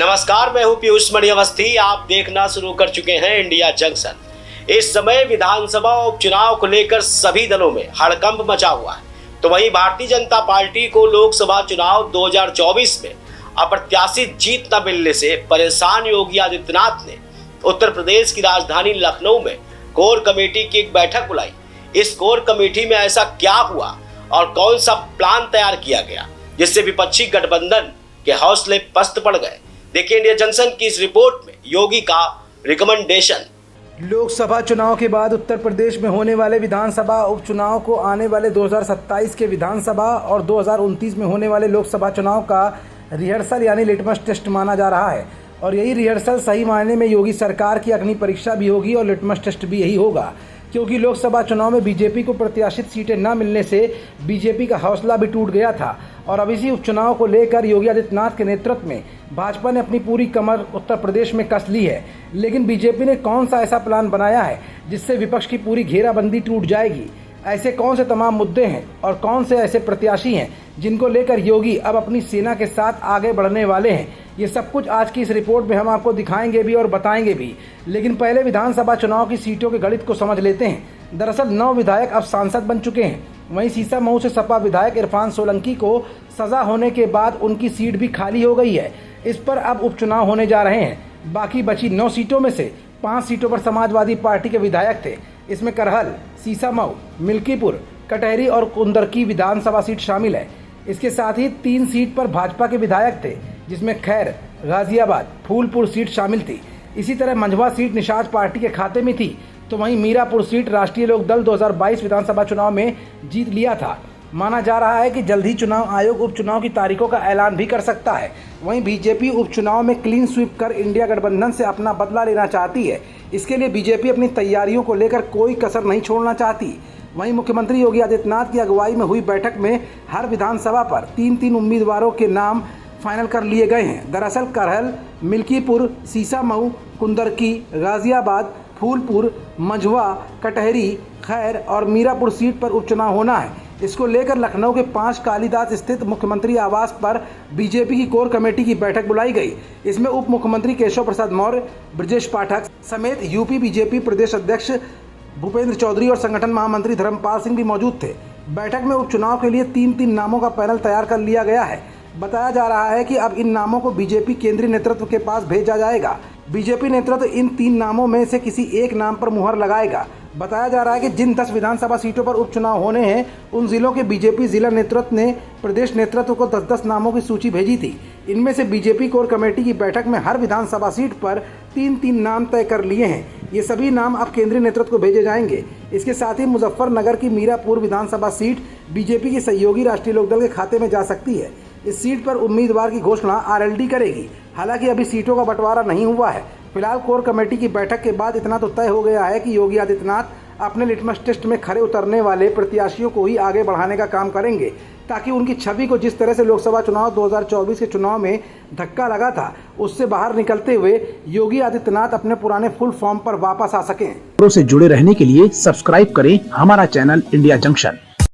नमस्कार, मैं हूं पीयूष मणि अवस्थी। आप देखना शुरू कर चुके हैं इंडिया जंक्शन। इस समय विधानसभा उपचुनाव को लेकर सभी दलों में हड़कंप मचा हुआ है। तो वहीं भारतीय जनता पार्टी को लोकसभा चुनाव 2024 में अप्रत्याशित जीत न मिलने से परेशान योगी आदित्यनाथ ने उत्तर प्रदेश की राजधानी लखनऊ में कोर कमेटी की एक बैठक बुलाई। इस कोर कमेटी में ऐसा क्या हुआ और कौन सा प्लान तैयार किया गया जिससे विपक्षी गठबंधन के हौसले पस्त पड़ गए। देखिए इंडिया जंक्शन की इस रिपोर्ट में योगी का रिकमेंडेशन। लोकसभा चुनाव के बाद उत्तर प्रदेश में होने वाले विधानसभा उपचुनाव को आने वाले 2027 के विधानसभा और 2029 में होने वाले लोकसभा चुनाव का रिहर्सल यानी लिटमस टेस्ट माना जा रहा है। और यही रिहर्सल सही मायने में योगी सरकार की अग्नि परीक्षा भी होगी और लिटमस टेस्ट भी यही होगा, क्योंकि लोकसभा चुनाव में बीजेपी को प्रत्याशित सीटें न मिलने से बीजेपी का हौसला भी टूट गया था। और अब इसी उपचुनाव को लेकर योगी आदित्यनाथ के नेतृत्व में भाजपा ने अपनी पूरी कमर उत्तर प्रदेश में कस ली है। लेकिन बीजेपी ने कौन सा ऐसा प्लान बनाया है जिससे विपक्ष की पूरी घेराबंदी टूट जाएगी? ऐसे कौन से तमाम मुद्दे हैं और कौन से ऐसे प्रत्याशी हैं जिनको लेकर योगी अब अपनी सेना के साथ आगे बढ़ने वाले हैं? ये सब कुछ आज की इस रिपोर्ट में हम आपको दिखाएंगे भी और बताएंगे भी। लेकिन पहले विधानसभा चुनाव की सीटों के गणित को समझ लेते हैं। दरअसल 9 विधायक अब सांसद बन चुके हैं। वहीं सीसामऊ से सपा विधायक इरफान सोलंकी को सजा होने के बाद उनकी सीट भी खाली हो गई है। इस पर अब उपचुनाव होने जा रहे हैं। बाकी बची 9 सीटों में से 5 सीटों पर समाजवादी पार्टी के विधायक थे। इसमें करहल, सीसामऊ, मिल्कीपुर, कटहरी और कुंदरकी विधानसभा सीट शामिल है। इसके साथ ही 3 सीट पर भाजपा के विधायक थे, जिसमें खैर, गाजियाबाद, फूलपुर सीट शामिल थी। इसी तरह मंझवा सीट निषाद पार्टी के खाते में थी। तो वहीं मीरापुर सीट राष्ट्रीय लोक दल 2022 विधानसभा चुनाव में जीत लिया था। माना जा रहा है कि जल्द ही चुनाव आयोग उपचुनाव की तारीखों का ऐलान भी कर सकता है। वहीं बीजेपी उपचुनाव में क्लीन स्वीप कर इंडिया गठबंधन से अपना बदला लेना चाहती है। इसके लिए बीजेपी अपनी तैयारियों को लेकर कोई कसर नहीं छोड़ना चाहती। वहीं मुख्यमंत्री योगी आदित्यनाथ की अगुवाई में हुई बैठक में हर विधानसभा पर 3-3 उम्मीदवारों के नाम फाइनल कर लिए गए हैं। दरअसल करहल, मिल्कीपुर, सीसामऊ, कुंदरकी, गाजियाबाद, फूलपुर, मंझवा, कटहरी, खैर और मीरापुर सीट पर उपचुनाव होना है। इसको लेकर लखनऊ के 5 कालीदास स्थित मुख्यमंत्री आवास पर बीजेपी की कोर कमेटी की बैठक बुलाई गई। इसमें उप मुख्यमंत्री केशव प्रसाद मौर्य, ब्रजेश पाठक समेत यूपी बीजेपी प्रदेश अध्यक्ष भूपेंद्र चौधरी और संगठन महामंत्री धर्मपाल सिंह भी मौजूद थे। बैठक में उपचुनाव के लिए 3-3 नामों का पैनल तैयार कर लिया गया है। बताया जा रहा है कि अब इन नामों को बीजेपी केंद्रीय नेतृत्व के पास भेजा जाएगा। बीजेपी नेतृत्व इन 3 नामों में से किसी एक नाम पर मुहर लगाएगा। बताया जा रहा है कि जिन 10 विधानसभा सीटों पर उपचुनाव होने हैं, उन जिलों के बीजेपी जिला नेतृत्व ने प्रदेश नेतृत्व को 10-10 नामों की सूची भेजी थी। इनमें से बीजेपी कोर कमेटी की बैठक में हर विधानसभा सीट पर 3-3 नाम तय कर लिए हैं। ये सभी नाम अब केंद्रीय नेतृत्व को भेजे जाएंगे। इसके साथ ही मुजफ्फरनगर की मीरापुर विधानसभा सीट बीजेपी की सहयोगी राष्ट्रीय लोकदल के खाते में जा सकती है। इस सीट पर उम्मीदवार की घोषणा आरएलडी करेगी। हालांकि अभी सीटों का बंटवारा नहीं हुआ है। फिलहाल कोर कमेटी की बैठक के बाद इतना तो तय हो गया है कि योगी आदित्यनाथ अपने लिटमस टेस्ट में खरे उतरने वाले प्रत्याशियों को ही आगे बढ़ाने का काम करेंगे, ताकि उनकी छवि को जिस तरह से लोकसभा चुनाव 2024 के चुनाव में धक्का लगा था, उससे बाहर निकलते हुए योगी आदित्यनाथ अपने पुराने फुल फॉर्म पर वापस आ सकें। से जुड़े रहने के लिए सब्सक्राइब करें हमारा चैनल इंडिया जंक्शन।